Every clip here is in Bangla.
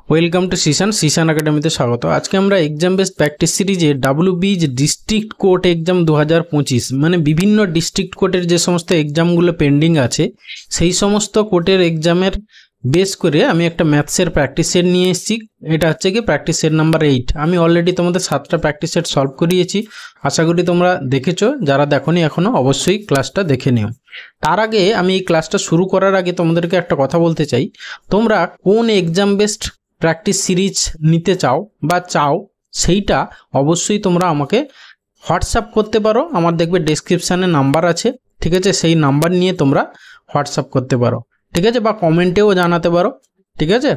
ওয়েলকাম টু সিসান একাডেমিতে স্বাগত। আজকে আমরা এক্সাম বেসড প্র্যাকটিস সিরিজে WBIS ডিস্ট্রিক্ট কোর্ট এক্সাম 2025 মানে বিভিন্ন ডিস্ট্রিক্ট কোর্টের যে সমস্ত এক্সামগুলো পেন্ডিং আছে সেই সমস্ত কোর্টের এক্সামের বেস করে আমি একটা ম্যাথসের প্র্যাকটিস সেট নিয়ে এসেছি। এটা হচ্ছে কি প্র্যাকটিস সেট নাম্বার 8। আমি অলরেডি তোমাদের 7টা প্র্যাকটিস সেট সলভ করিয়েছি, আশা করি তোমরা দেখেছো। যারা দেখোনি এখনও অবশ্যই ক্লাসটা দেখে নিও। তার আগে আমি এই ক্লাসটা শুরু করার আগে তোমাদেরকে একটা কথা বলতে চাই, তোমরা কোন এক্সাম বেসড প্র্যাকটিস সিরিজ নিতে চাও বা চাও সেইটা অবশ্যই তোমরা আমাকে হোয়াটসঅ্যাপ করতে পারো। আমার দেখবে ডেসক্রিপশানে নাম্বার আছে, ঠিক আছে? সেই নাম্বার নিয়ে তোমরা হোয়াটসঅ্যাপ করতে পারো, ঠিক আছে? বা কমেন্টেও জানাতে পারো, ঠিক আছে?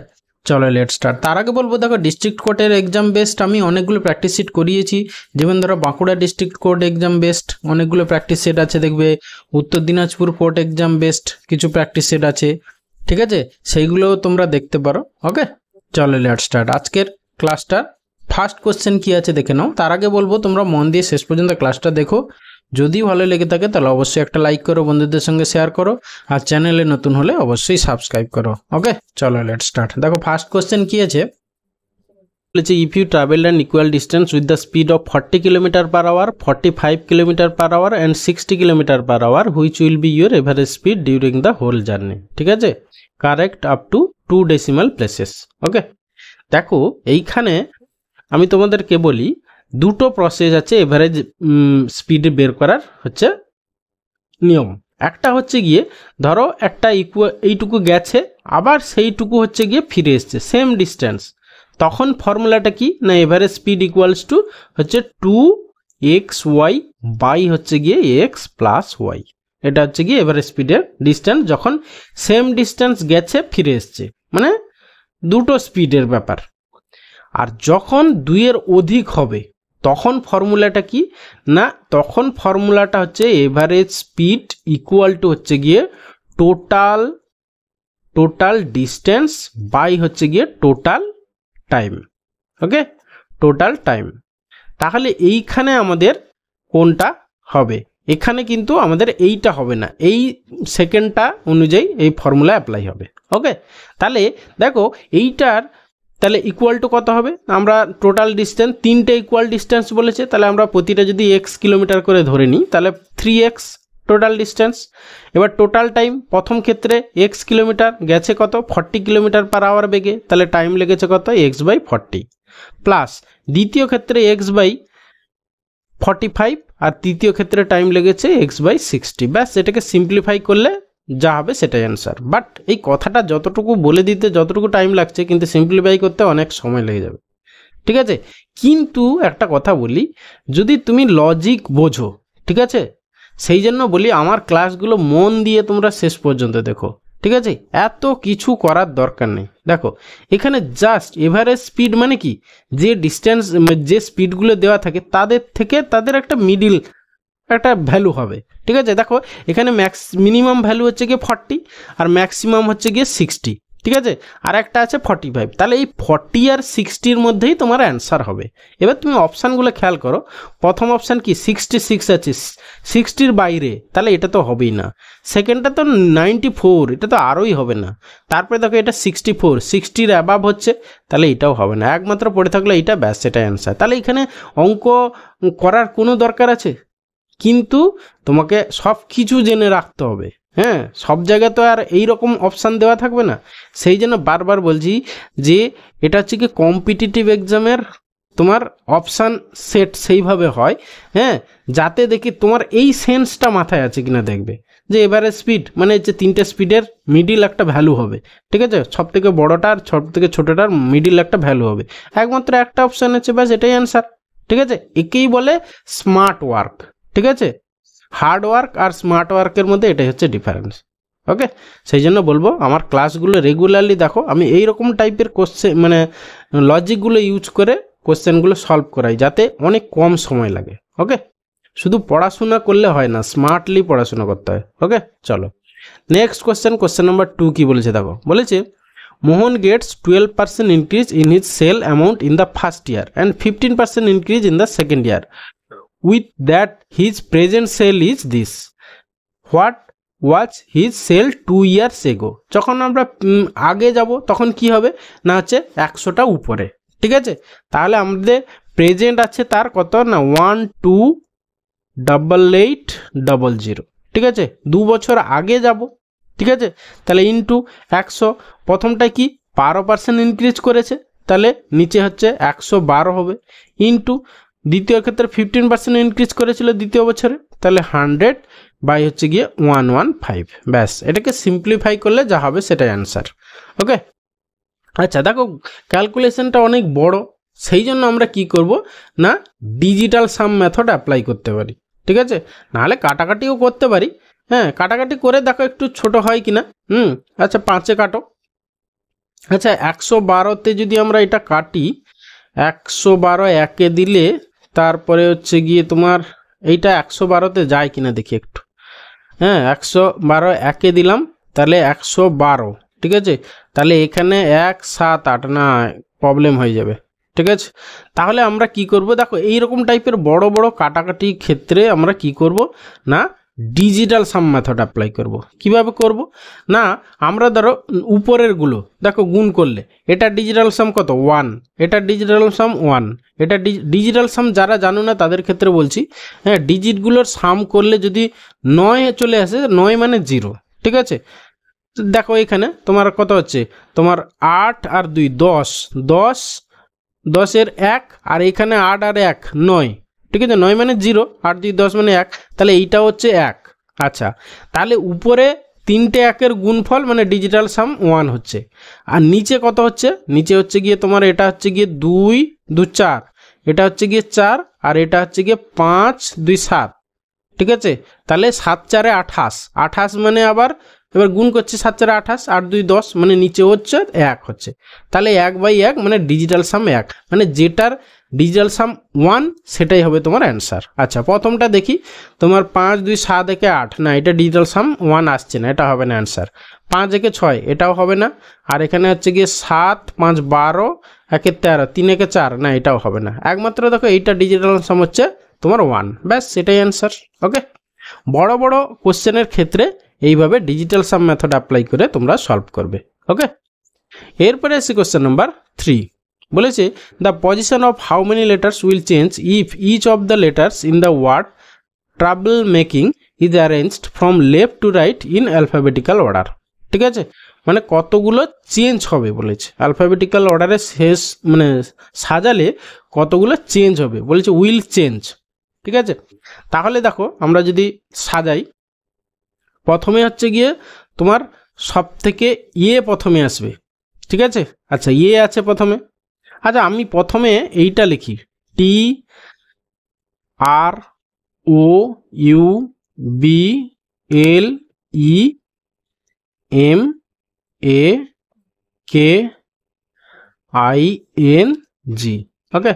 চলো লেট স্টার্ট। তার আগে বলবো, দেখো ডিস্ট্রিক্ট কোর্টের এক্সাম বেসড আমি অনেকগুলো প্র্যাকটিস সেট করিয়েছি। যেমন ধরো Bankura district court exam based অনেকগুলো প্র্যাকটিস সেট আছে, দেখবে উত্তর দিনাজপুর কোর্ট এক্সাম বেসড কিছু প্র্যাকটিস সেট আছে, ঠিক আছে? সেইগুলোও তোমরা দেখতে পারো। ওকে, চলো লেট স্টার্ট। আজকের ক্লাসটার ফার্স্ট কোশ্চেন কি আছে দেখে নাও। তার আগে বলবো তোমরা মন দিয়ে শেষ পর্যন্ত ক্লাসটা দেখো। যদি ভালো লেগে থাকে তাহলে অবশ্যই একটা লাইক করো, বন্ধুদের সঙ্গে শেয়ার করো, আর চ্যানেলে নতুন হলে অবশ্যই সাবস্ক্রাইব করো। ওকে, চলো লেট স্টার্ট। দেখো ফার্স্ট কোশ্চেন কি আছে বলেছে, if you travel an equal distance with the speed of 40 km/h, 45 km/h and 60 km/h, which will be your average speed during the whole journey. ঠিক আছে, correct up to 2 decimal places। Okay, দেখো এইখানে আমি তোমাদেরকে বলি দুটো প্রসেস আছে এভারেজ স্পিড বের করার হচ্ছে নিয়ম। একটা হচ্ছে গিয়ে ধরো একটা এইটুকু গেছে, আবার সেইটুকু হচ্ছে গিয়ে ফিরে এসছে সেম ডিস্টেন্স, তখন ফর্মুলাটা কি না, এভারেজ স্পিড ইকুয়ালস টু হচ্ছে 2xy বাই হচ্ছে গিয়ে x প্লাস ওয়াই। এটা হচ্ছে গিয়ে এভারেজ স্পিডের ডিস্টেন্স যখন সেম ডিস্টেন্স গেছে ফিরে এসছে, মানে দুটো স্পিডের ব্যাপার। আর যখন 2-এর অধিক হবে তখন ফর্মুলাটা কি না, তখন ফর্মুলাটা হচ্ছে এভারেজ স্পিড ইকুয়াল টু হচ্ছে গিয়ে টোটাল ডিস্টেন্স বাই হচ্ছে গিয়ে টোটাল টাইম। ওকে, টোটাল টাইম। তাহলে এইখানে আমাদের কোনটা হবে? এখানে কিন্তু আমাদের এইটা হবে না, এই সেকেন্ডটা অনুযায়ী এই ফর্মুলা অ্যাপ্লাই হবে। ওকে, তাহলে দেখো এইটার তাহলে ইকুয়াল টু কত হবে? আমরা টোটাল ডিস্টেন্স 3টে ইকুয়াল ডিস্টেন্স বলেছে, তাহলে আমরা প্রতিটা যদি x কিলোমিটার করে ধরে নিই তাহলে 3x টোটাল ডিস্টেন্স। এবার টোটাল টাইম, প্রথম ক্ষেত্রে x কিলোমিটার গেছে কত 40 km/h বেগে, তাহলে টাইম লেগেছে কত x/40, প্লাস দ্বিতীয় ক্ষেত্রে x/45, আর তৃতীয় ক্ষেত্রে টাইম লেগেছে x/60। ব্যাস, এটাকে সিম্পলিফাই করলে যা হবে সেটাই অ্যান্সার। বাট এই কথাটা যতটুকু বলে দিতে যতটুকু টাইম লাগছে, কিন্তু সিম্পলিফাই করতে অনেক সময় লেগে যাবে, ঠিক আছে? কিন্তু একটা কথা বলি, যদি তুমি লজিক বোঝো, ঠিক আছে, সেই জন্য বলি আমার ক্লাসগুলো মন দিয়ে তোমরা শেষ পর্যন্ত দেখো, ঠিক আছে? এত কিছু করার দরকার নেই। দেখো এখানে জাস্ট এভারেজ স্পিড মানে কি, যে ডিস্টেন্স যে স্পিডগুলো দেওয়া থাকে তাদের থেকে তাদের একটা মিডিল একটা ভ্যালু হবে, ঠিক আছে? দেখো এখানে মিনিমাম ভ্যালু হচ্ছে গিয়ে 40 আর ম্যাক্সিমাম হচ্ছে গিয়ে 60, ঠিক আছে? আর একটা আছে 45, তাহলে এই 40 আর 60-র মধ্যেই তোমার অ্যান্সার হবে। এবার তুমি অপশানগুলো খেয়াল করো, প্রথম অপশান কি 66 আছে, 60-র বাইরে, তাহলে এটা তো হবেই না। সেকেন্ডটা তো 94, এটা তো আরোই হবে না। তারপরে দেখো এটা 64, 60-র অ্যাবাভ হচ্ছে, তাহলে এটাও হবে না। একমাত্র পড়ে থাকলো এইটা, ব্যাস সেটাই অ্যান্সার। তাহলে এখানে অঙ্ক করার কোনো দরকার আছে? কিন্তু তোমাকে সব কিছু জেনে রাখতে হবে। হ্যাঁ, সব জায়গায় তো আর এইরকম অপশান দেওয়া থাকবে না। সেই জন্য বারবার বলছি যে এটা হচ্ছে কি কম্পিটিটিভ এক্সামের তোমার অপশান সেট সেইভাবে হয়, হ্যাঁ, যাতে দেখি তোমার এই সেন্সটা মাথায় আছে কিনা দেখবে যে এভারেজ স্পিড মানে যে 3টে স্পিডের মিডিল একটা ভ্যালু হবে, ঠিক আছে? সব থেকে বড়টার সব থেকে ছোটোটার মিডিল একটা ভ্যালু হবে। একমাত্র একটা অপশান আছে, ব্যাস এটাই অ্যান্সার, ঠিক আছে? একেই বলে স্মার্ট ওয়ার্ক, ঠিক আছে? হার্ড ওয়ার্ক আর স্মার্ট ওয়ার্কের মধ্যে এটাই হচ্ছে ডিফারেন্স। ওকে, সেই জন্য বলবো আমার ক্লাসগুলো রেগুলারলি দেখো, আমি এই রকম টাইপের কোশ্চেন মানে লজিকগুলো ইউজ করে কোশ্চেনগুলো সলভ করাই, যাতে অনেক কম সময় লাগে। ওকে, শুধু পড়াশোনা করলে হয় না, স্মার্টলি পড়াশোনা করতে হয়। ওকে, চলো নেক্সট কোশ্চেন নাম্বার 2 কি বলেছে দেখো। বলেছে Mohan gets 12% increase in his sale amount in the first year and 15% increase in the second year. With that his present sale is this. What was his sale 2 years ago। যখন আমরা আগে যাব তখন কি হবে না হচ্ছে 100টা উপরে, ঠিক আছে। তাহলে আমাদের প্রেজেন্ট আছে তার কত না 128800, ঠিক আছে। 2 বছর আগে যাব, ঠিক আছে। তাহলে ইন্টু 100, প্রথমটায় কি 12% ইনক্রিজ করেছে, তাহলে নিচে হচ্ছে 112 হবে, ইন্টু দ্বিতীয় ক্ষেত্রে 15% ইনক্রিজ করেছিল দ্বিতীয় বছরে, তাহলে 100 বাই হচ্ছে গিয়ে 115। ব্যাস, এটাকে সিম্পলিফাই করলে যা হবে সেটাই অ্যান্সার। ওকে, আচ্ছা দেখো ক্যালকুলেশনটা অনেক বড়, সেই জন্য আমরা কি করব না ডিজিটাল সাম মেথড অ্যাপ্লাই করতে পারি, ঠিক আছে। নাহলে কাটাকাটিও করতে পারি, হ্যাঁ, কাটাকাটি করে দেখো একটু ছোট হয় কিনা। আচ্ছা 5-এ কাটো। আচ্ছা 112তে যদি আমরা এটা কাটি, 112 1-এ দিলে তারপরে হচ্ছে গিয়ে তোমার এইটা 112তে যায় কিনা দেখি একটু। হ্যাঁ 112 1-এ দিলাম, তাহলে 112, ঠিক আছে। তাহলে এখানে 1 7 8 না প্রবলেম হয়ে যাবে, ঠিক আছে। তাহলে আমরা কি করব দেখো এইরকম টাইপের বড় বড় কাটাকাটি ক্ষেত্রে আমরা কি করব না ডিজিটাল সাম মেথড অ্যাপ্লাই করব। কিভাবে করব না আমরা ধরো উপরেরগুলো দেখো গুণ করলে এটা ডিজিটাল সাম কত 1, এটা ডিজিটাল সাম 1, এটা ডিজিটাল সাম যারা জানো না তাদের ক্ষেত্রে বলছি, হ্যাঁ ডিজিটগুলোর সাম করলে যদি 9 চলে আসে, 9 মানে 0, ঠিক আছে। দেখো এখানে তোমার কত হচ্ছে তোমার 8 আর 2 10, 10-এর 1, আর এখানে 8 আর 1 9, ঠিক আছে। 9 মানে 0, 8 2 10 মানে 1, তাহলে এইটা হচ্ছে 1। আচ্ছা তাহলে উপরে 3টে 1-এর গুণফল মানে ডিজিটাল সাম 1 হচ্ছে, আর নিচে কত হচ্ছে, নিচে হচ্ছে গিয়ে তোমার এটা হচ্ছে গিয়ে 2 2 4, এটা হচ্ছে গিয়ে 4, আর এটা হচ্ছে গিয়ে 5 2 7, ঠিক আছে। তাহলে 7 4 28, 28 মানে আবার এবার গুণ করছে 7 4 28, 8 2 10 মানে নিচে হচ্ছে 1 হচ্ছে, তাহলে 1/1 মানে ডিজিটাল সাম 1, মানে যেটার ডিজিটাল সাম 1 সেটাই হবে তোমার অ্যান্সার। আচ্ছা প্রথমটা দেখি তোমার 5 2 7 একে 8, না এটা ডিজিটাল সাম 1 আসছে না, এটা হবে না অ্যান্সার। 5 একে 6 এটাও হবে না, আর এখানে হচ্ছে গিয়ে 7 5 12 1 13 3 একে 4, না এটাও হবে না। একমাত্র দেখো এইটা ডিজিটাল সাম হচ্ছে তোমার 1, ব্যাস সেটাই অ্যান্সার। ওকে, বড় বড় কোশ্চেনের ক্ষেত্রে এইভাবে ডিজিটাল সাম মেথড অ্যাপ্লাই করে তোমরা সলভ করবে। ওকে, এরপরে আসি কোশ্চেন নাম্বার 3। বলেছে the position of how many letters will change if each of the letters in the word trouble making is arranged from left to right in alphabetical order, ঠিক আছে। মানে কতগুলো চেঞ্জ হবে বলেছে অ্যালফাবেটিক্যাল অর্ডারে শেষ মানে সাজালে কতগুলো চেঞ্জ হবে বলেছে উইল চেঞ্জ, ঠিক আছে। তাহলে দেখো আমরা যদি সাজাই, প্রথমে হচ্ছে গিয়ে তোমার সব থেকে প্রথমে আসবে, ঠিক আছে। আচ্ছা আছে প্রথমে, আচ্ছা আমি প্রথমে এইটা লিখি TROUBLEMAKING, ওকে।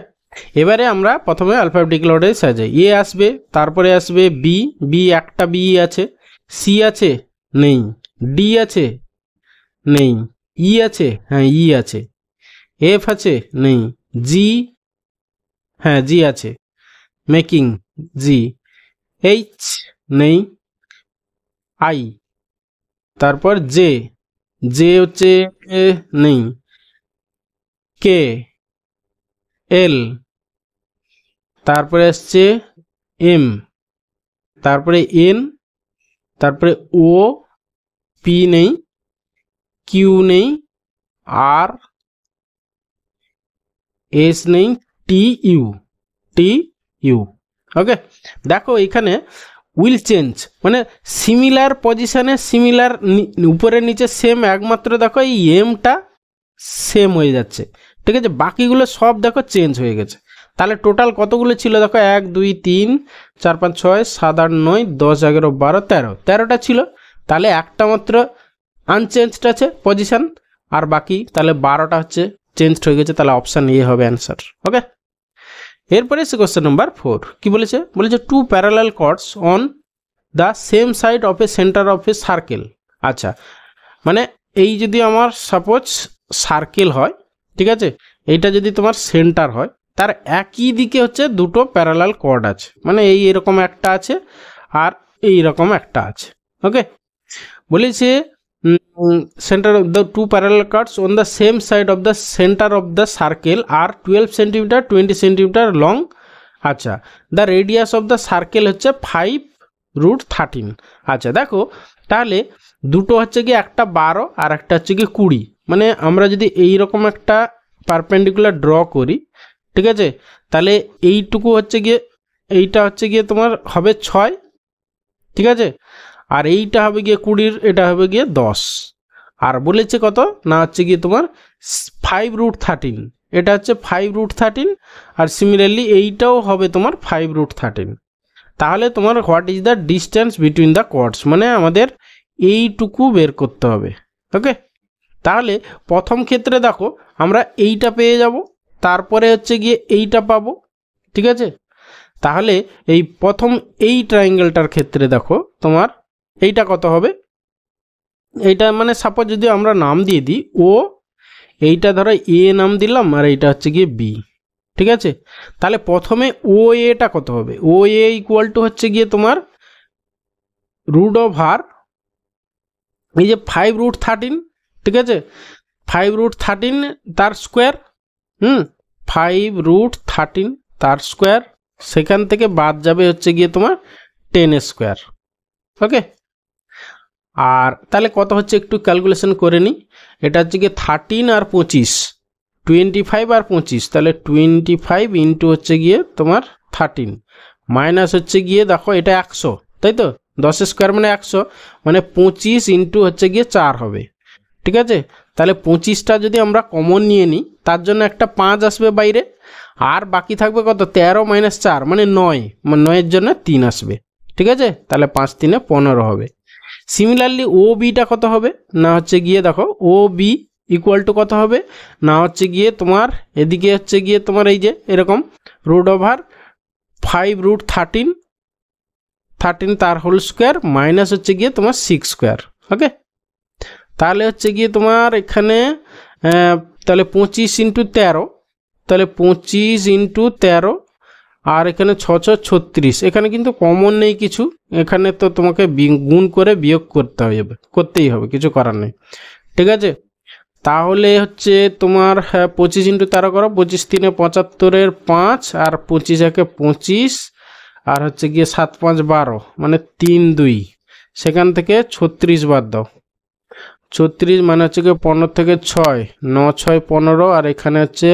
এবারে আমরা প্রথমে অ্যালফাবেটিক্যাল অর্ডারে সাজাই, আসবে, তারপরে আসবে বি, একটা বি আছে, সি আছে নেই, ডি আছে নেই, ই আছে, হ্যাঁ ই আছে, এফ আছে নেই, জি, হ্যাঁ জি আছে, মেকিং জি, এইচ নেই, আই, তারপর জে হচ্ছে নেই, কে, এল, তারপরে আসছে এম, তারপরে এন, তারপরে ও, পি নেই, কিউ নেই, আর, এস নেই, টি ইউ, ওকে। দেখো এখানে উইল চেঞ্জ মানে সিমিলার পজিশনে সিমিলার, উপরে নিচে সেম, একমাত্র দেখো এই এমটা সেম হয়ে যাচ্ছে, ঠিক আছে। বাকিগুলো সব দেখো চেঞ্জ হয়ে গেছে। তাহলে টোটাল কতগুলো ছিল দেখো 1 2 3 4 5 6 7 8 9 10 11 12 13, 13টা ছিল, তাহলে একটা মাত্র আনচেঞ্জড আছে পজিশন, আর বাকি তাহলে 12টা হচ্ছে চেঞ্জড হয়ে গেছে, তাহলে অপশান এ হবে অ্যান্সার। ওকে, এরপরে এসে কোশ্চেন নাম্বার 4। কি বলেছে বলেছে 2 parallel chords on the same side of a centre of A circle. আচ্ছা মানে এই যদি আমার সাপোজ সার্কেল হয়, ঠিক আছে, এইটা যদি তোমার সেন্টার হয়, তার একই দিকে হচ্ছে দুটো প্যারালাল কর্ড আছে, মানে এরকম একটা আছে আর এইরকম একটা আছে। ওকে, বলেছে center of the two parallel chords on the same side of the center of the circle are 12 centimeter 20 centimeter long। আচ্ছা, the radius of the circle হচ্ছে 5√13। আচ্ছা দেখো, তাহলে দুটো হচ্ছে কি একটা 12 আর একটা হচ্ছে কি 20, মানে আমরা যদি এইরকম একটা পারপেন্ডিকুলার ড্র করি, ঠিক আছে, তাহলে এইটুকু হচ্ছে গিয়ে, এইটা হচ্ছে গিয়ে তোমার হবে 6, ঠিক আছে, আর এইটা হবে গিয়ে 20, এটা হবে গিয়ে 10, আর বলেছে কত না হচ্ছে গিয়ে তোমার 5√13, এটা হচ্ছে 5√13, আর সিমিলারলি এইটাও হবে তোমার 5√13। তাহলে তোমার what is the distance between the chords, মানে আমাদের এইটুকু বের করতে হবে। ওকে, তাহলে প্রথম ক্ষেত্রে দেখো আমরা এইটা পেয়ে যাব, তারপরে হচ্ছে গিয়ে এইটা পাবো, ঠিক আছে। তাহলে এই প্রথম এই ট্রায়াঙ্গেলটার ক্ষেত্রে দেখো তোমার এইটা কত হবে, এইটা মানে সাপোজ যদি আমরা নাম দিয়ে দিই ও, এইটা ধরো এ নাম দিলাম, আর এইটা হচ্ছে গিয়ে বি, ঠিক আছে। তাহলে প্রথমে ও এটা কত হবে, ও এ ইকুয়াল টু হচ্ছে গিয়ে তোমার √, এই যে 5√13, ঠিক আছে, 5√13 তার স্কোয়ার, 5√13 তার স্কোয়ার, সেখান থেকে বাদ যাবে হচ্ছে গিয়ে তোমার 10 স্কোয়ার। ওকে, আর তাহলে কত হচ্ছে একটু ক্যালকুলেশন করে নিই, এটা হচ্ছে গিয়ে 13 আর 25, 25 আর 25, তাহলে 25 ইন্টু হচ্ছে গিয়ে তোমার 13 মাইনাস হচ্ছে গিয়ে দেখো এটা 100, তাই তো, 10 স্কোয়ার মানে 100, মানে 25 ইন্টু হচ্ছে গিয়ে 4 হবে, ঠিক আছে। তাহলে 25টা যদি আমরা কমন নিয়ে নিই, তার জন্য একটা 5 আসবে বাইরে, আর বাকি থাকবে কত 13 - 4 মানে 9, মানে 9-এর জন্য 3 আসবে, ঠিক আছে। তাহলে 5 × 3 = 15 হবে। সিমিলারলি ও বিটা কত হবে না হচ্ছে গিয়ে দেখো ও বি ইকুয়াল টু কত হবে না হচ্ছে গিয়ে তোমার এদিকে হচ্ছে গিয়ে তোমার এই যে এরকম √5√13 তার হোল স্কোয়ার মাইনাস হচ্ছে গিয়ে তোমার 6 স্কোয়ার। ওকে, তাহলে হচ্ছে গিয়ে তোমার এখানে তাহলে 25 × 13, তাহলে 25 × 13, আর এখানে 6 × 6 = 36, এখানে কিন্তু কমন নেই কিছু, এখানে তো তোমাকে গুণ করে বিয়োগ করতেই হবে, কিছু করার নেই, ঠিক আছে। তাহলে হচ্ছে তোমার 25 × 13 করো, 25 × 3 = 75, 5 আর 25 × 1 = 25, আর হচ্ছে গিয়ে 7 × 5 = 12, মানে 3 2, সেখান থেকে 36 বাদ দাও, 36 মানে হচ্ছে গিয়ে 15 থেকে 6, 9 × 6 = 15, আর এখানে হচ্ছে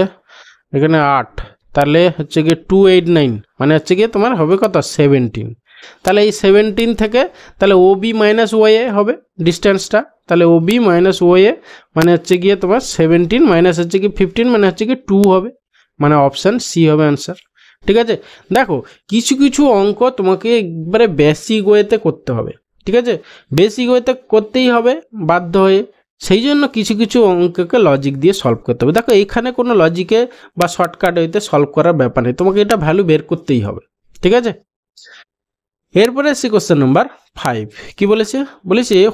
এখানে 8, তাহলে হচ্ছে গিয়ে 289, মানে হচ্ছে গিয়ে তোমার হবে কত 17। তাহলে এই 17 থেকে তাহলে ও বি মাইনাস ওয়ে হবে ডিস্টেন্সটা, তাহলে ও বি মাইনাস ওয়ে মানে হচ্ছে গিয়ে তোমার 17 মাইনাস হচ্ছে গিয়ে 15 মানে হচ্ছে গিয়ে 2 হবে, মানে অপশান সি হবে অ্যান্সার, ঠিক আছে। দেখো কিছু কিছু অঙ্ক তোমাকে একবারে বেসিক ওয়েতে করতে হবে, ঠিক আছে, বেসিক ওয়েতে করতেই হবে বাধ্য হয়ে, সেই জন্য কিছু কিছু অঙ্ককে লজিক দিয়ে সলভ করতে হবে। দেখো এইখানে কোনো লজিকে বা শর্টকাট ওয়েতে সলভ করার ব্যাপার নেই, তোমাকে এটা ভ্যালু বের করতেই হবে, ঠিক আছে। এরপরে আসছি কোশ্চেন নাম্বার 5, কি বলেছে,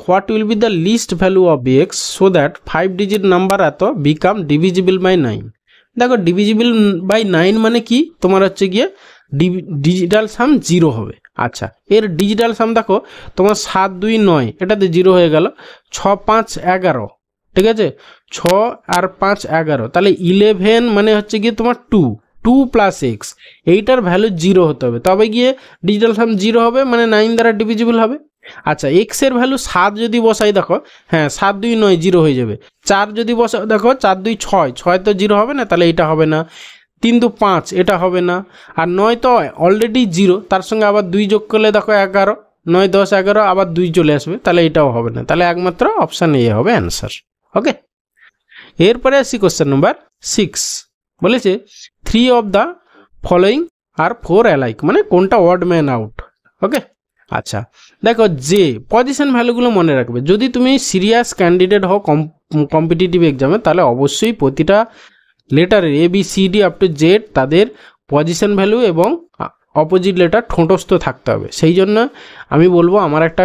what will be the least value of x so that 5 digit number এত বিকাম ডিভিজিবল বাই 9। দেখো ডিভিজিবল বাই 9 মানে কি, তোমার হচ্ছে গিয়ে ডিজিটাল সাম 0 হবে। আচ্ছা, এর ডিজিটাল সাম দেখো তোমার 7 2 9, এটাতে 0 হয়ে গেল, 6 5 11, ঠিক আছে, 6 আর 5 11, তাহলে 11 মানে হচ্ছে গিয়ে তোমার 2 + x, এইটার ভ্যালু 0 হতে হবে, তবে গিয়ে ডিজিটাল সাম 0 হবে, মানে 9 দ্বারা ডিভিজিবল হবে। আচ্ছা, এক্স এর ভ্যালু 7 যদি বসাই দেখো, হ্যাঁ 7 2 9 0 হয়ে যাবে, 4 যদি বসাও দেখো 4 2 6, 6 তো 0 হবে না, তাহলে এটা হবে না, 3 2 5 এটা হবে না, আর 9 তো অলরেডি 0, তার সঙ্গে আবার 2 যোগ করলে দেখো 11, 9 10 11 আবার 2 চলে আসবে, তাহলে এটাও হবে না, তাহলে একমাত্র অপশান এ হবে অ্যান্সার। ওকে, এরপরে আসি কোশ্চেন নাম্বার 6, বলেছে 3 of the following R 4 alike, মানে কোনটা অড ম্যান আউট। ওকে, আচ্ছা দেখো যে পজিশন ভ্যালুগুলো মনে রাখবে, যদি তুমি সিরিয়াস ক্যান্ডিডেট হও কম্পিটিটিভ এক্সামে, তাহলে অবশ্যই প্রতিটা লেটারের ABCD আপ টু জেড তাদের পজিশন ভ্যালু এবং অপোজিট লেটার ঠোঁটস্থ থাকতে হবে। সেই জন্য আমি বলবো আমার একটা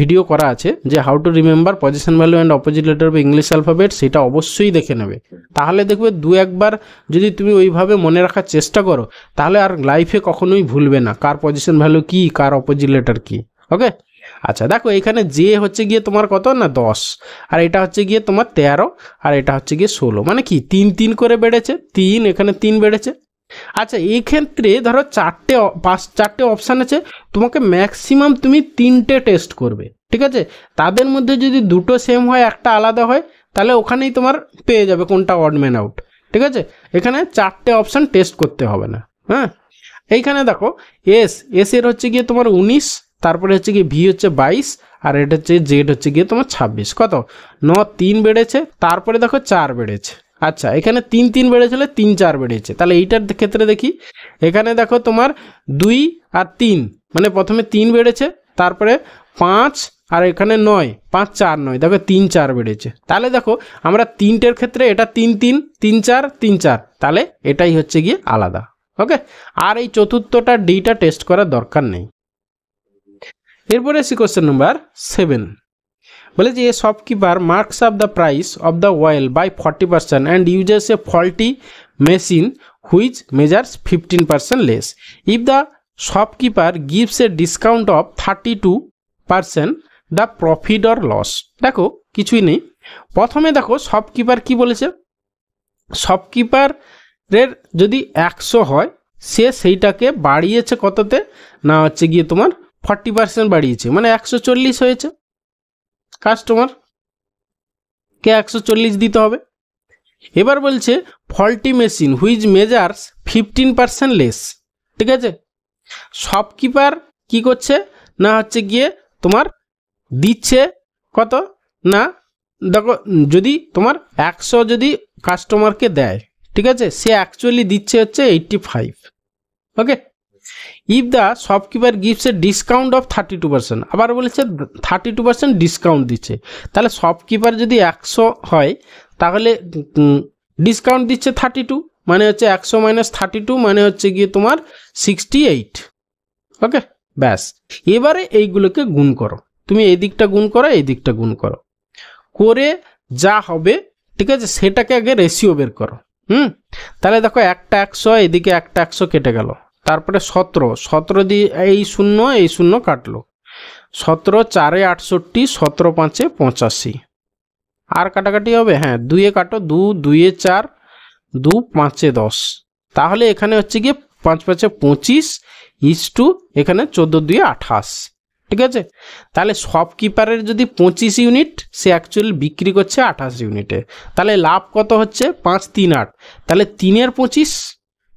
ভিডিও করা আছে যে how to remember position value and opposite letter of English alphabet, সেটা অবশ্যই দেখে নেবে, তাহলে দেখবে 2-1বার যদি তুমি ওইভাবে মনে রাখার চেষ্টা করো, তাহলে আর লাইফে কখনোই ভুলবে না কার পজিশন ভ্যালু কি, কার অপোজিট লেটার কি। ওকে, আচ্ছা দেখো এখানে যে হচ্ছে গিয়ে তোমার কত না 10, আর এটা হচ্ছে গিয়ে তোমার 13, আর এটা হচ্ছে গিয়ে 16, মানে কি 3 3 করে বেড়েছে, 3 এখানে 3 বেড়েছে। আচ্ছা এই ক্ষেত্রে ধরো চারটে অপশান আছে, তোমাকে ম্যাক্সিমাম তুমি 3টে টেস্ট করবে, ঠিক আছে। তাদের মধ্যে যদি দুটো সেম হয় একটা আলাদা হয় তাহলে ওখানেই তোমার পেয়ে যাবে কোনটা অড ম্যান আউট, ঠিক আছে। এখানে 4টে অপশান টেস্ট করতে হবে না। হ্যাঁ এইখানে দেখো এস এর হচ্ছে গিয়ে তোমার 19, তারপরে হচ্ছে গিয়ে ভি হচ্ছে 22, আর এটা হচ্ছে জেড হচ্ছে গিয়ে তোমার 26, কত 9 3 বেড়েছে, তারপরে দেখো 4 বেড়েছে। আচ্ছা এখানে 3 3 বেড়েছিল, 3 4 বেড়েছে, তাহলে এইটার ক্ষেত্রে দেখি এখানে দেখো তোমার 2 আর 3, মানে প্রথমে 3 বেড়েছে, তারপরে 5, আর এখানে 9, 5 4 9, দেখো 3 4 বেড়েছে। তাহলে দেখো আমরা 3টের ক্ষেত্রে এটা 3 3 3 4 3 4, তাহলে এটাই হচ্ছে গিয়ে আলাদা। ওকে, আর এই চতুর্থটা ডিটা টেস্ট করার দরকার নেই। এরপরে আসি কোশ্চেন নাম্বার 7, বলে যে shopkeeper marks up the price of the oil by 40% and uses a faulty machine which measures 15% less. If the shopkeeper gives a discount of 32%, the profit or loss. দেখো কিছুই নেই, প্রথমে দেখো শপকিপার কি বলেছে, শপকিপারের যদি 100 হয় সে সেইটাকে বাড়িয়েছে কততে না হচ্ছে গিয়ে তোমার 40% বাড়িয়েছে, মানে 140 হয়েছে, কাস্টমারকে 140 দিতে হবে। এবার বলছে faulty machine which measures 15% less, ঠিক আছে। শপকিপার কি করছে না হচ্ছে গিয়ে তোমার দিচ্ছে কত না, দেখো যদি তোমার 100 যদি কাস্টমারকে দেয়, ঠিক আছে, সে অ্যাকচুয়ালি দিচ্ছে হচ্ছে 85। Okay, if the shopkeeper gives a discount of 32%, আবার বলেছে 32% ডিসকাউন্ট দিচ্ছে, তাহলে শপকিপার যদি 100 হয় তাহলে ডিসকাউন্ট দিচ্ছে 32, মানে হচ্ছে 100 মাইনাস 32 মানে হচ্ছে গিয়ে তোমার 68। ওকে ব্যাস, এবারে এইগুলোকে গুণ করো, তুমি এই দিকটা গুণ করো, এই দিকটা গুণ করো, করে যা হবে ঠিক আছে সেটাকে আগে রেশিও বের করো। তাহলে দেখো একটা 100, এদিকে একটা 100 কেটে গেল, তারপরে 17 দিয়ে এই শূন্য কাটলো, 17 4 68, 17 5 85, আর কাটাকাটি হবে, হ্যাঁ 2 কাটো, 2 2 4, 2 5 10, তাহলে এখানে হচ্ছে গিয়ে 5 5 25 ইস-টু এখানে 14 2 28, ঠিক আছে। তাহলে শপকিপারের যদি 25 ইউনিট, সে অ্যাকচুয়ালি বিক্রি করছে 28 ইউনিটে, তাহলে লাভ কত হচ্ছে 5 3 8, তাহলে 3 25,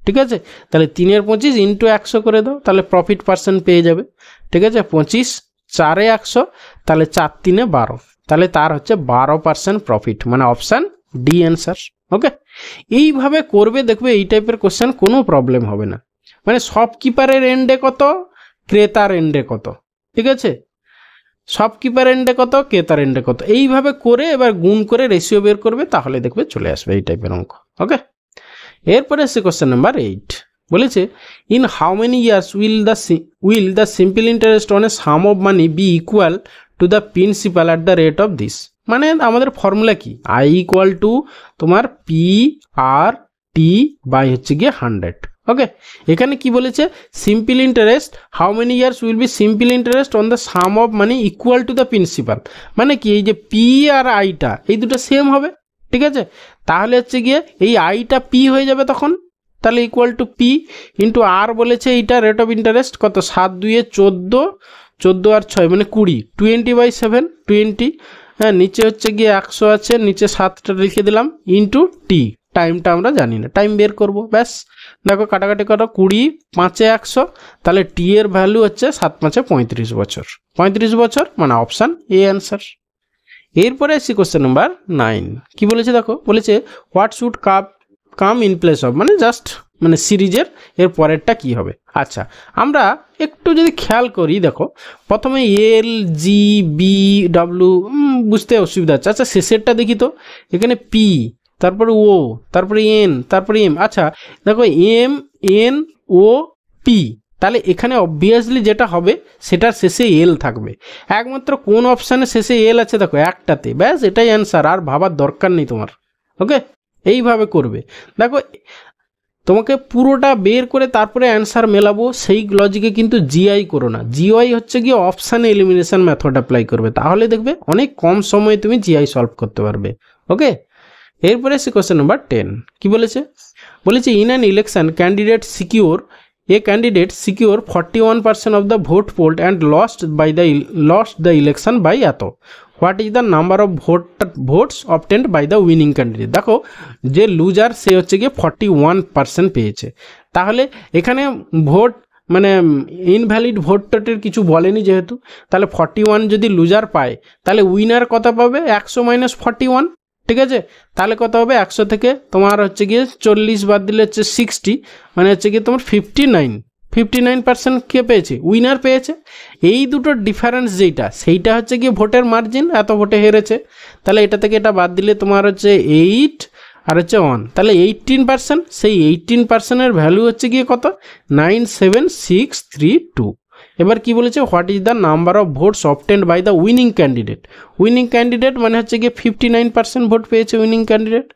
ঠিক আছে। তাহলে 3 25 ইন্টু 100 করে দাও, তাহলে প্রফিট পার্সেন্ট পেয়ে যাবে, ঠিক আছে। 25 4 100, তাহলে 4 3 12, তাহলে তার হচ্ছে 12% প্রফিট, মানে অপশান ডি অ্যান্সার। ওকে, এইভাবে করবে, দেখবে এই টাইপের কোশ্চেন কোনো প্রবলেম হবে না, মানে শপকিপারের এন্ডে কত, ক্রেতার এন্ডে কত, ঠিক আছে, শপকিপার এন্ডে কত, ক্রেতার এন্ডে কত, এইভাবে করে এবার গুণ করে রেশিও বের করবে, তাহলে দেখবে চলে আসবে এই টাইপের অঙ্ক। ওকে, এরপরে আসছে কোশ্চেন নাম্বার 8, বলেছে in how many years will the simple interest on a sum of money be equal to the principal at the rate of this. মানে আমাদের ফর্মুলা কি, আই ইকুয়াল টু তোমার পি আর টি বাই হচ্ছে গিয়ে 100। ওকে, এখানে কি বলেছে, simple interest how many years will be simple interest on the sum of money equal to the principal, মানে কি এই যে পি আর আইটা এই দুটো সেম হবে, ঠিক আছে। তাহলে হচ্ছে গিয়ে এই আইটা পি হয়ে যাবে তখন, তাহলে ইকুয়াল টু পি ইন্টু আর বলেছে এইটা রেট অফ ইন্টারেস্ট কত, 7 2 14, 14 আর 6 মানে 20, 20/7 20, হ্যাঁ নিচে হচ্ছে গিয়ে 100 আছে, নিচে 7টা লিখে দিলাম ইন্টু টি, টাইমটা আমরা জানি না, টাইম বের করব, ব্যাস দেখো কাটাকাটি করো, 20 5 100, তাহলে টি এর ভ্যালু হচ্ছে 7 5 35 বছর, 35 বছর মানে অপশান এ অ্যান্সার। এরপরে আসছি কোশ্চেন নাম্বার 9, কি বলেছে দেখো, বলেছে what should come in place of, মানে জাস্ট মানে সিরিজের এর পরেরটা কি হবে। আচ্ছা আমরা একটু যদি খেয়াল করি, দেখো প্রথমে এল জি বি ডাব্লিউ বুঝতে অসুবিধা হচ্ছে, আচ্ছা শেষেরটা দেখি তো, এখানে পি, তারপরে ও, তারপরে এন, তারপরে এম, আচ্ছা দেখো এম এন ও পি, তাহলে এখানে অবভিয়াসলি যেটা হবে সেটার শেষে এল থাকবে, একমাত্র কোন অপশানে শেষে এল আছে দেখো একটাতে, ব্যাস এটাই অ্যান্সার, আর ভাবার দরকার নেই তোমার। ওকে, এইভাবে করবে, দেখো তোমাকে পুরোটা বের করে তারপরে অ্যান্সার মেলাবো সেই লজিকে কিন্তু জিআই করো না। জিআই হচ্ছে গিয়ে অপশান এলিমিনেশন মেথড অ্যাপ্লাই করবে, তাহলে দেখবে অনেক কম সময়ে তুমি জিআই সলভ করতে পারবে। ওকে, এরপরে এসে কোশ্চেন নাম্বার 10 কি বলেছে, বলেছে in an election candidate secure A candidate secure 41% of the vote polled and lost the election by এত। What is the number of votes obtained by the winning candidate? দেখো যে লুজার সে হচ্ছে গিয়ে 41% পেয়েছে, তাহলে এখানে ভোট মানে ইনভ্যালিড ভোটের কিছু বলেনি যেহেতু, তাহলে 41 যদি লুজার পায় তাহলে উইনার কত পাবে, 100 - 41, ঠিক আছে। তাহলে কত হবে, 100 থেকে তোমার হচ্ছে গিয়ে 40 বাদ দিলে হচ্ছে 60, মানে হচ্ছে গিয়ে তোমার 59% কে পেয়েছে, উইনার পেয়েছে। এই দুটোর ডিফারেন্স যেইটা সেইটা হচ্ছে গিয়ে ভোটের মার্জিন, এত ভোটে হেরেছে। তাহলে এটা থেকে এটা বাদ দিলে তোমার হচ্ছে 8 আর হচ্ছে 1, তাহলে 18%। সেই 18%-এর ভ্যালু হচ্ছে গিয়ে কত, 97632। এবার কি বলেছে, what is the number of votes obtained by the winning candidate. Winning candidate মানে হচ্ছে গিয়ে 59% ভোট পেয়েছে উইনিং ক্যান্ডিডেট,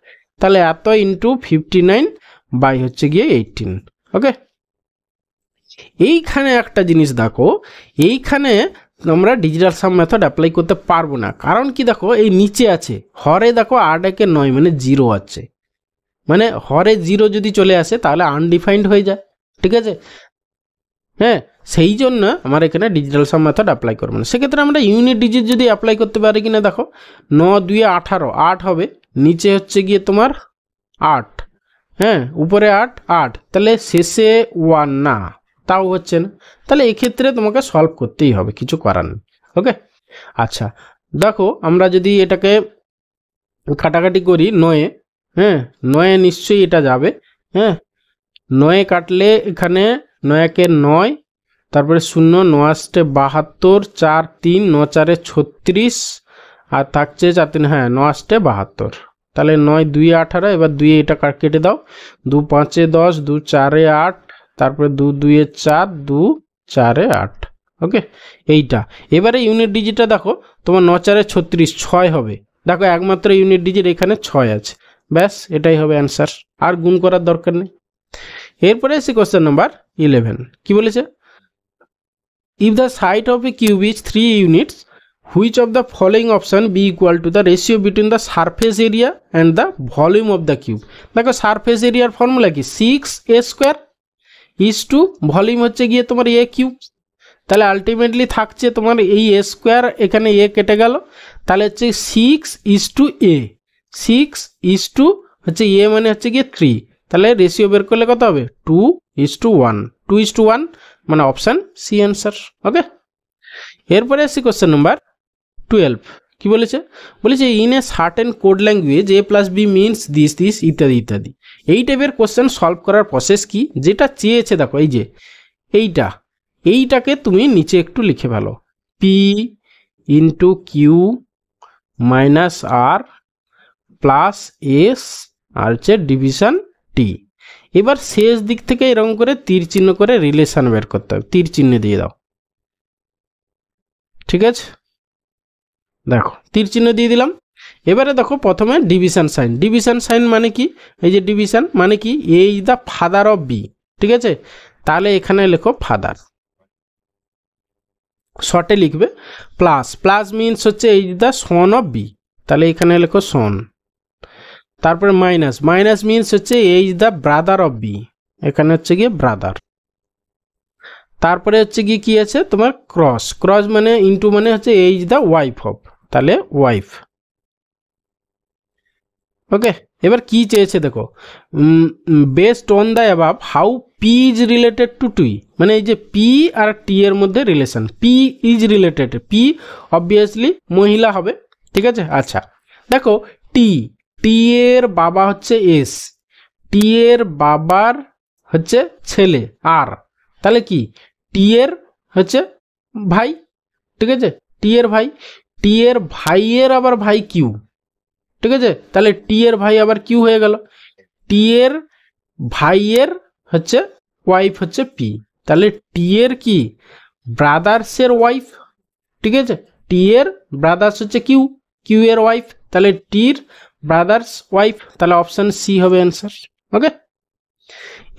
তাহলে এত ইন্টু 59 বাই হচ্ছে গিয়ে 18। ওকে, এইখানে একটা জিনিস দেখো, এইখানে আমরা ডিজিটাল সাম মেথড অ্যাপ্লাই করতে পারবো না, কারণ কি দেখো এই নিচে আছে হরে, দেখো 8 একে 9 মানে 0 আছে, মানে হরে 0 যদি চলে আসে তাহলে আনডিফাইন্ড হয়ে যায়, ঠিক আছে। হ্যাঁ, সেই জন্য আমার এখানে ডিজিটাল সাম মেথড অ্যাপ্লাই করবো না। সেক্ষেত্রে আমরা ইউনিট ডিজিট যদি অ্যাপ্লাই করতে পারি কিনা দেখো, 9 × 2 = 18, 8 হবে, নিচে হচ্ছে গিয়ে তোমার 8, হ্যাঁ উপরে 8, তাহলে শেষে 1 না, তাও হচ্ছে না, তাহলে এক্ষেত্রে তোমাকে সলভ করতেই হবে, কিছু করার নেই। ওকে, আচ্ছা দেখো আমরা যদি এটাকে কাটাকাটি করি 9-এ, হ্যাঁ 9-এ নিশ্চয়ই এটা যাবে, হ্যাঁ 9-এ কাটলে এখানে 9 × 1 = 9, তারপরে 0, 9 × 8 = 72, 4 × 3 = 9, 4 × 36, আর থাকছে 4 × 3 হ্যাঁ 9 × 8 = 72, তাহলে 9 × 2 = 18, এবার 2 এটা কেটে দাও, 2 × 5 = 10, 2 × 4 = 8, তারপরে 2 × 2 = 4, 2 × 4 = 8। ওকে, এইটা এবারে ইউনিট ডিজিটটা দেখো তোমার 9 × 4 = 36, 6 হবে, দেখো একমাত্র ইউনিট ডিজিট এখানে 6 আছে, ব্যাস এটাই হবে অ্যান্সার, আর গুণ করার দরকার নেই। এরপরে এসে কোশ্চেন নাম্বার 11 কি বলেছে, if the side of a cube is 3 units which of the following option be equal to the ratio between the surface area and the volume of the cube. দেখো সারফেস এরিয়ার ফর্মুলা কি, 6a² = ভলিউম হচ্ছে গিয়ে তোমার a কিউব, তাহলে আলটিমেটলি থাকছে তোমার এই a², এখানে a কেটে গেল, তাহলে হচ্ছে 6:a, 6 হচ্ছে a মানে হচ্ছে গিয়ে 3, তাহলে রেশিও বের করলে কত হবে, 2:1, 2:1 মানে অপশান সি অ্যান্সার। ওকে, এরপরে আসছি কোশ্চেন নাম্বার 12 কি বলেছে, বলেছে in a certain code language a + b means this ইত্যাদি ইত্যাদি। এই টাইপের কোশ্চেন সলভ করার প্রসেস কি, যেটা চেয়েছে দেখো এই যে এইটাকে তুমি নিচে একটু লিখে ফেলো, p × q - r + s আর হচ্ছে ডিভিশন t। এবার শেষ দিক থেকে এরকম করে তীর চিহ্ন করে রিলেশন বের করতে হবে, তীর চিহ্ন দিয়ে দাও, ঠিক আছে, দেখো তীর চিহ্ন দিয়ে দিলাম। এবারে দেখো প্রথমে ডিভিশন সাইন মানে কি, এই যে ডিভিশন মানে কি, A is the father of B, ঠিক আছে, তাহলে এখানে লেখো ফাদার, শর্টে লিখবে, প্লাস মিনস হচ্ছে এই দ্য সন অফ বি, তাহলে এখানে লেখো সন, তারপরে মাইনাস মিনস হচ্ছে এই দ্য ব্রাদার অফ বি, এখানে হচ্ছে গিয়ে ব্রাদার, তারপরে হচ্ছে গিয়ে কি আছে তোমার ক্রস মানে ইনটু মানে হচ্ছে এই দ্য ওয়াইফ অফ, তাহলে ওয়াইফ। ওকে, এবার কি চেয়েছে দেখো, based on the above how P is related to T, মানে এই যে পি আর টি এর মধ্যে relation, P is related, P obviously মহিলা হবে, ঠিক আছে। আচ্ছা দেখো টি এর বাবা হচ্ছে এস, টি এর বাবার হচ্ছে ছেলে আর, তাহলে কি টি এর হচ্ছে ভাই, ঠিক আছে, টি এর ভাইয়ের আবার ভাই কিউ, ঠিক আছে, তাহলে টি এর ভাই আবার কিউ হয়ে গেল, টি এর ভাইয়ের হচ্ছে ওয়াইফ হচ্ছে পি, তাহলে টি এর কি ব্রাদার্সের ওয়াইফ, ঠিক আছে, টি এর ব্রাদার্স হচ্ছে কিউ এর ওয়াইফ, তাহলে টির ব্রাদার্স ওয়াইফ, তাহলে অপশন সি হবে অ্যান্সার। ওকে,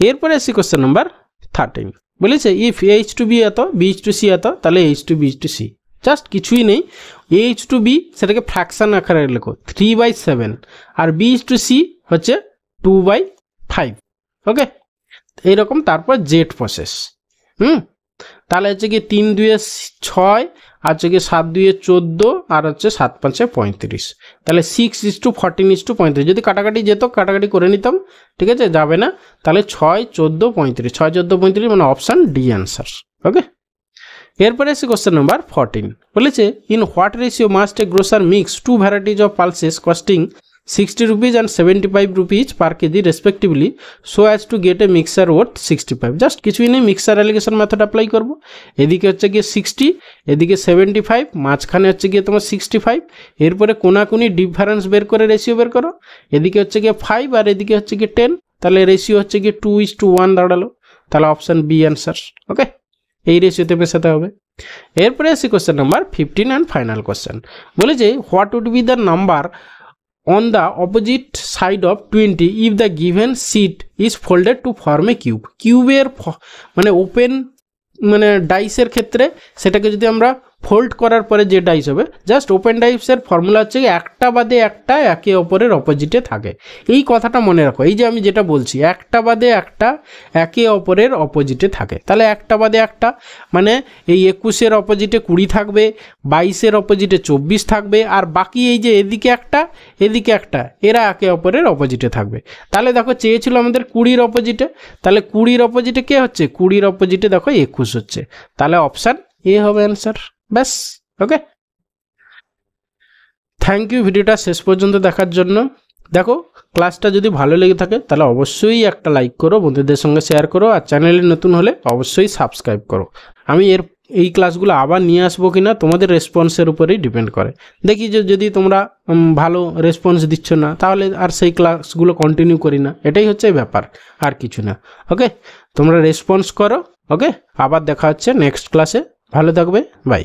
এরপরে আসি কোশ্চেন নাম্বার 13 বলেছে ইফ এইচ টু বি এত বি এইচ টু সি এত তাহলে H to B H to C just কিছুই নেই এইচ টু বি সেটাকে ফ্র্যাকশন আকারে লেখো 3/7 আর বি এইচ টু সি হচ্ছে 2/5 ওকে এইরকম তারপর জেড প্রসেস তাহলে হচ্ছে কি 3 2 6 আর হচ্ছে কি 7 2 14 আর হচ্ছে 7 5 35 তাহলে 6:14:35 যদি কাটাকাটি যেত কাটাকাটি করে নিতাম ঠিক আছে যাবে না তাহলে 6 14 35 6 14 35 মানে অপশান ডি অ্যান্সার ওকে এরপরে আছে কোশ্চেন নাম্বার 14 বলেছে in what ratio must a grocer mix two varieties of pulses costing 60 rupees and 75 rupees per kg respectively so as to get a mixer worth 65 just কিছুই নেই মিক্সার অ্যালিগেশন মেথড অ্যাপ্লাই করব এদিকে হচ্ছে গিয়ে 60 এদিকে 75 মাঝখানে হচ্ছে গিয়ে তোমার 65 এরপরে কোনাকুনি ডিফারেন্স বের করে রেশিও বের করো এদিকে হচ্ছে গিয়ে 5 আর এদিকে হচ্ছে গিয়ে 10 তাহলে রেশিও হচ্ছে গিয়ে 2:1 দাঁড়ালো তাহলে অপশান বি অ্যান্সার ওকে এই রেশিওতে মেশাতে হবে এরপরে আসি question number 15 and final question বলে যে what would be the number on the opposite side of 20 if the given sheet is folded to form a cube কিউবের মানে ওপেন মানে ডাইসের ক্ষেত্রে সেটাকে যদি আমরা ফোল্ড করার পরে যে ডাইস হবে জাস্ট ওপেন ডাইসের ফর্মুলা হচ্ছে একটা বাদে একটা একে অপরের অপোজিটে থাকে এই কথাটা মনে রাখো এই যে আমি যেটা বলছি একটা বাদে একটা একে অপরের অপোজিটে থাকে তাহলে একটা বাদে একটা মানে এই 21-এর অপোজিটে 20 থাকবে 22-এর অপোজিটে 24 থাকবে আর বাকি এই যে এদিকে একটা এদিকে একটা এরা একে অপরের অপোজিটে থাকবে তাহলে দেখো চেয়েছিল আমাদের 20-এর অপোজিটে তাহলে 20-এর অপোজিটে কে হচ্ছে 20-এর অপোজিটে দেখো 21 হচ্ছে তাহলে অপশান এ হবে অ্যান্সার ব্যাস ওকে থ্যাংক ইউ ভিডিওটা শেষ পর্যন্ত দেখার জন্য দেখো ক্লাসটা যদি ভালো লেগে থাকে তাহলে অবশ্যই একটা লাইক করো বন্ধুদের সঙ্গে শেয়ার করো আর চ্যানেলে নতুন হলে অবশ্যই সাবস্ক্রাইব করো আমি এই ক্লাসগুলো আবার নিয়ে আসবো কিনা তোমাদের রেসপন্সের উপরেই ডিপেন্ড করে দেখি যে যদি তোমরা ভালো রেসপন্স দিচ্ছ না তাহলে আর সেই ক্লাসগুলো কন্টিনিউ করি না এটাই হচ্ছে ব্যাপার আর কিছু না ওকে তোমরা রেসপন্স করো ওকে আবার দেখা হচ্ছে নেক্সট ক্লাসে ভালো থাকবে বাই